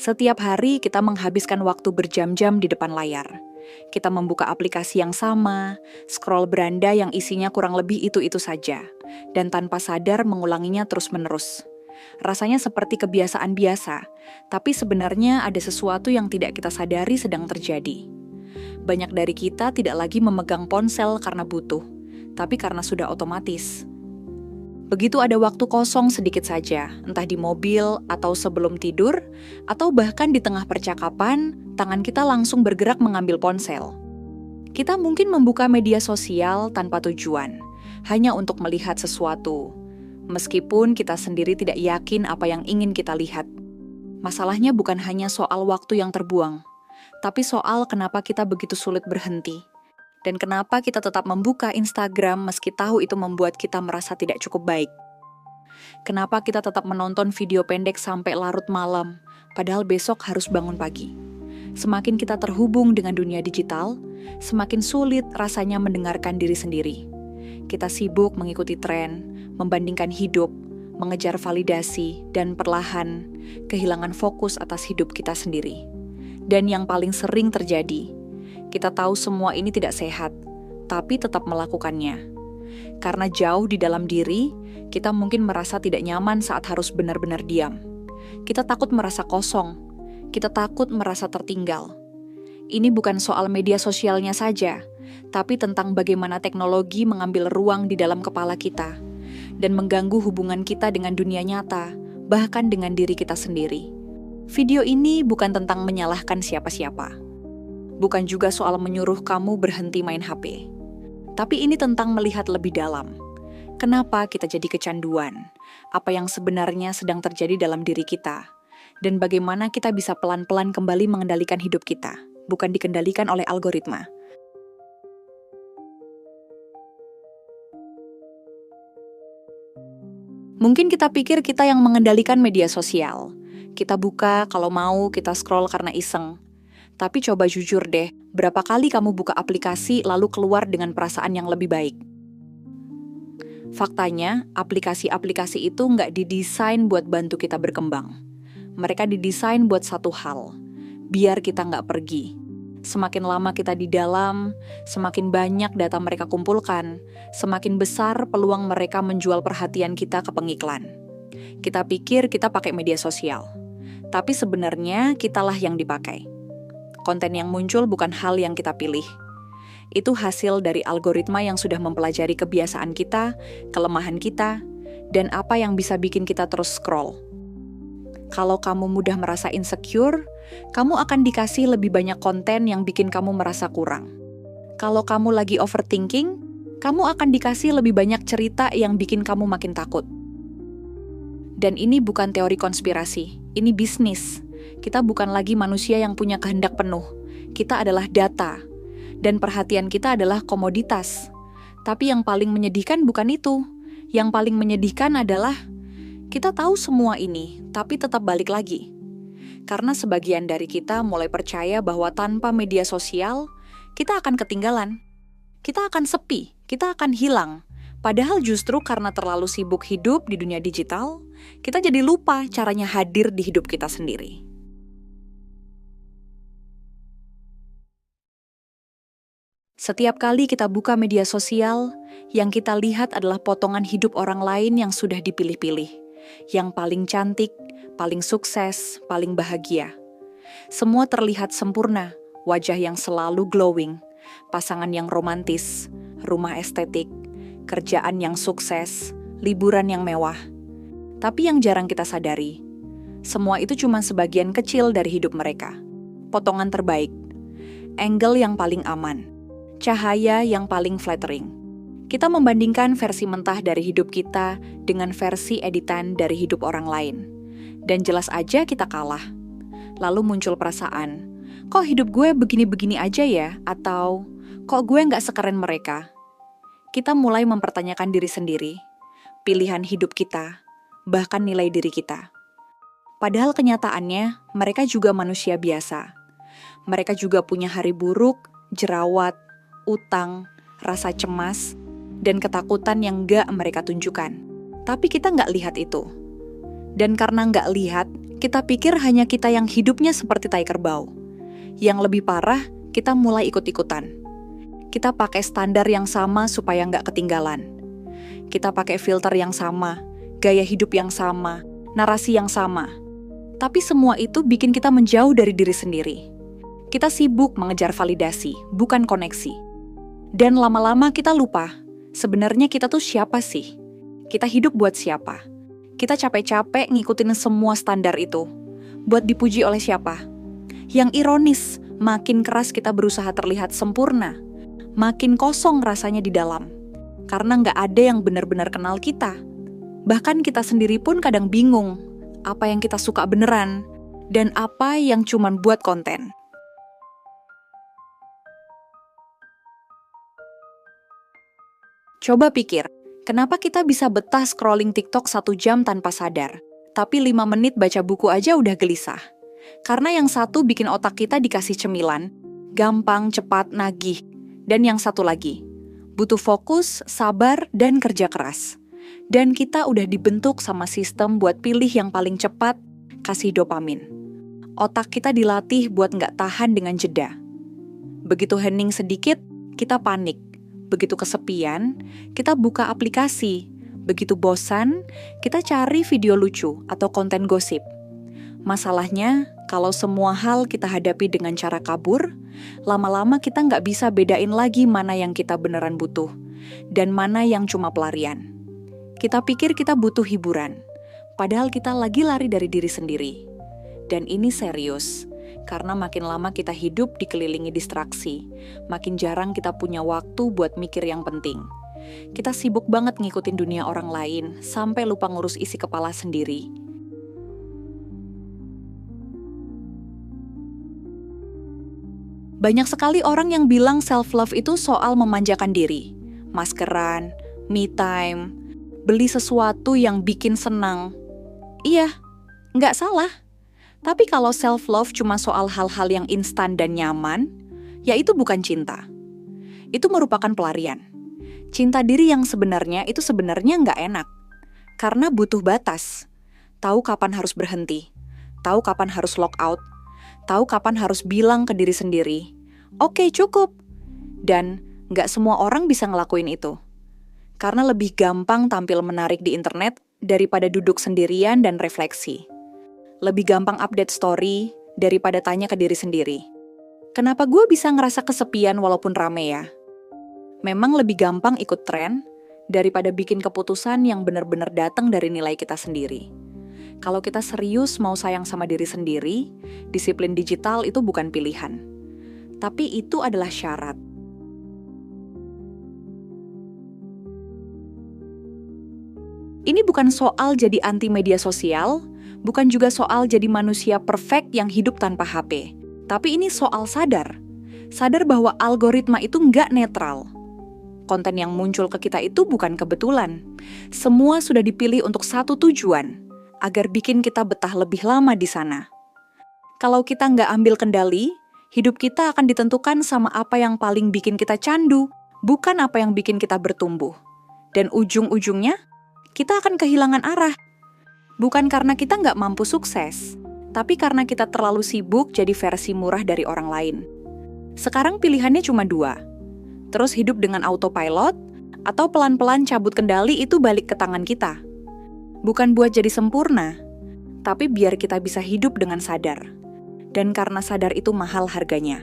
Setiap hari kita menghabiskan waktu berjam-jam di depan layar. Kita membuka aplikasi yang sama, scroll beranda yang isinya kurang lebih itu-itu saja, dan tanpa sadar mengulanginya terus-menerus. Rasanya seperti kebiasaan biasa, tapi sebenarnya ada sesuatu yang tidak kita sadari sedang terjadi. Banyak dari kita tidak lagi memegang ponsel karena butuh, tapi karena sudah otomatis. Begitu ada waktu kosong sedikit saja, entah di mobil atau sebelum tidur, atau bahkan di tengah percakapan, tangan kita langsung bergerak mengambil ponsel. Kita mungkin membuka media sosial tanpa tujuan, hanya untuk melihat sesuatu, meskipun kita sendiri tidak yakin apa yang ingin kita lihat. Masalahnya bukan hanya soal waktu yang terbuang, tapi soal kenapa kita begitu sulit berhenti. Dan kenapa kita tetap membuka Instagram meski tahu itu membuat kita merasa tidak cukup baik. Kenapa kita tetap menonton video pendek sampai larut malam, padahal besok harus bangun pagi. Semakin kita terhubung dengan dunia digital, semakin sulit rasanya mendengarkan diri sendiri. Kita sibuk mengikuti tren, membandingkan hidup, mengejar validasi, dan perlahan kehilangan fokus atas hidup kita sendiri. Dan yang paling sering terjadi, kita tahu semua ini tidak sehat, tapi tetap melakukannya. Karena jauh di dalam diri, kita mungkin merasa tidak nyaman saat harus benar-benar diam. Kita takut merasa kosong, kita takut merasa tertinggal. Ini bukan soal media sosialnya saja, tapi tentang bagaimana teknologi mengambil ruang di dalam kepala kita dan mengganggu hubungan kita dengan dunia nyata, bahkan dengan diri kita sendiri. Video ini bukan tentang menyalahkan siapa-siapa. Bukan juga soal menyuruh kamu berhenti main HP. Tapi ini tentang melihat lebih dalam. Kenapa kita jadi kecanduan? Apa yang sebenarnya sedang terjadi dalam diri kita? Dan bagaimana kita bisa pelan-pelan kembali mengendalikan hidup kita, bukan dikendalikan oleh algoritma. Mungkin kita pikir kita yang mengendalikan media sosial. Kita buka kalau mau, kita scroll karena iseng. Tapi coba jujur deh, berapa kali kamu buka aplikasi lalu keluar dengan perasaan yang lebih baik? Faktanya, aplikasi-aplikasi itu nggak didesain buat bantu kita berkembang. Mereka didesain buat satu hal, biar kita nggak pergi. Semakin lama kita di dalam, semakin banyak data mereka kumpulkan, semakin besar peluang mereka menjual perhatian kita ke pengiklan. Kita pikir kita pakai media sosial, tapi sebenarnya kitalah yang dipakai. Konten yang muncul bukan hal yang kita pilih. Itu hasil dari algoritma yang sudah mempelajari kebiasaan kita, kelemahan kita, dan apa yang bisa bikin kita terus scroll. Kalau kamu mudah merasa insecure, kamu akan dikasih lebih banyak konten yang bikin kamu merasa kurang. Kalau kamu lagi overthinking, kamu akan dikasih lebih banyak cerita yang bikin kamu makin takut. Dan ini bukan teori konspirasi, ini bisnis. Kita bukan lagi manusia yang punya kehendak penuh. Kita adalah data. Dan perhatian kita adalah komoditas. Tapi yang paling menyedihkan bukan itu. Yang paling menyedihkan adalah kita tahu semua ini, tapi tetap balik lagi. Karena sebagian dari kita mulai percaya bahwa tanpa media sosial, kita akan ketinggalan. Kita akan sepi, kita akan hilang. Padahal justru karena terlalu sibuk hidup di dunia digital, kita jadi lupa caranya hadir di hidup kita sendiri. Setiap kali kita buka media sosial, yang kita lihat adalah potongan hidup orang lain yang sudah dipilih-pilih, yang paling cantik, paling sukses, paling bahagia. Semua terlihat sempurna, wajah yang selalu glowing, pasangan yang romantis, rumah estetik, kerjaan yang sukses, liburan yang mewah. Tapi yang jarang kita sadari, semua itu cuma sebagian kecil dari hidup mereka. Potongan terbaik, angle yang paling aman, cahaya yang paling flattering. Kita membandingkan versi mentah dari hidup kita dengan versi editan dari hidup orang lain. Dan jelas aja kita kalah. Lalu muncul perasaan, kok hidup gue begini-begini aja ya? Atau, kok gue nggak sekeren mereka? Kita mulai mempertanyakan diri sendiri, pilihan hidup kita, bahkan nilai diri kita. Padahal kenyataannya, mereka juga manusia biasa. Mereka juga punya hari buruk, jerawat, utang, rasa cemas, dan ketakutan yang nggak mereka tunjukkan. Tapi kita nggak lihat itu. Dan karena nggak lihat, Kita pikir hanya kita yang hidupnya seperti tai kerbau. Yang lebih parah, kita mulai ikut-ikutan. Kita pakai standar yang sama supaya nggak ketinggalan. Kita pakai filter yang sama, gaya hidup yang sama, narasi yang sama. Tapi semua itu bikin kita menjauh dari diri sendiri. Kita sibuk mengejar validasi, bukan koneksi. Dan lama-lama kita lupa, sebenarnya kita tuh siapa sih? Kita hidup buat siapa? Kita capek-capek ngikutin semua standar itu. Buat dipuji oleh siapa? Yang ironis, makin keras kita berusaha terlihat sempurna, makin kosong rasanya di dalam. Karena nggak ada yang benar-benar kenal kita. Bahkan kita sendiri pun kadang bingung, apa yang kita suka beneran, dan apa yang cuman buat konten. Coba pikir, kenapa kita bisa betah scrolling TikTok 1 jam tanpa sadar, tapi 5 menit baca buku aja udah gelisah? Karena yang satu bikin otak kita dikasih cemilan, gampang, cepat, nagih. Dan yang satu lagi, butuh fokus, sabar, dan kerja keras. Dan kita udah dibentuk sama sistem buat pilih yang paling cepat, kasih dopamin. Otak kita dilatih buat nggak tahan dengan jeda. Begitu hening sedikit, kita panik. Begitu kesepian, kita buka aplikasi. Begitu bosan, kita cari video lucu atau konten gosip. Masalahnya, kalau semua hal kita hadapi dengan cara kabur, lama-lama kita nggak bisa bedain lagi mana yang kita beneran butuh, dan mana yang cuma pelarian. Kita pikir kita butuh hiburan, padahal kita lagi lari dari diri sendiri. Dan ini serius. Karena makin lama kita hidup dikelilingi distraksi, makin jarang kita punya waktu buat mikir yang penting. Kita sibuk banget ngikutin dunia orang lain, sampai lupa ngurus isi kepala sendiri. Banyak sekali orang yang bilang self-love itu soal memanjakan diri. Maskeran, me time, beli sesuatu yang bikin senang. Iya, nggak salah. Tapi kalau self-love cuma soal hal-hal yang instan dan nyaman, ya itu bukan cinta. Itu merupakan pelarian. Cinta diri yang sebenarnya itu sebenarnya nggak enak. Karena butuh batas. Tahu kapan harus berhenti. Tahu kapan harus lock out. Tahu kapan harus bilang ke diri sendiri, "Oke, cukup." Dan nggak semua orang bisa ngelakuin itu. Karena lebih gampang tampil menarik di internet daripada duduk sendirian dan refleksi. Lebih gampang update story daripada tanya ke diri sendiri. Kenapa gue bisa ngerasa kesepian walaupun rame ya? Memang lebih gampang ikut tren daripada bikin keputusan yang benar-benar datang dari nilai kita sendiri. Kalau kita serius mau sayang sama diri sendiri, disiplin digital itu bukan pilihan. Tapi itu adalah syarat. Ini bukan soal jadi anti media sosial, bukan juga soal jadi manusia perfect yang hidup tanpa HP. Tapi ini soal sadar. Sadar bahwa algoritma itu nggak netral. Konten yang muncul ke kita itu bukan kebetulan. Semua sudah dipilih untuk satu tujuan, agar bikin kita betah lebih lama di sana. Kalau kita nggak ambil kendali, hidup kita akan ditentukan sama apa yang paling bikin kita candu, bukan apa yang bikin kita bertumbuh. Dan ujung-ujungnya, kita akan kehilangan arah. Bukan karena kita nggak mampu sukses, tapi karena kita terlalu sibuk jadi versi murah dari orang lain. Sekarang pilihannya cuma 2. Terus hidup dengan autopilot, atau pelan-pelan cabut kendali itu balik ke tangan kita. Bukan buat jadi sempurna, tapi biar kita bisa hidup dengan sadar. Dan karena sadar itu mahal harganya.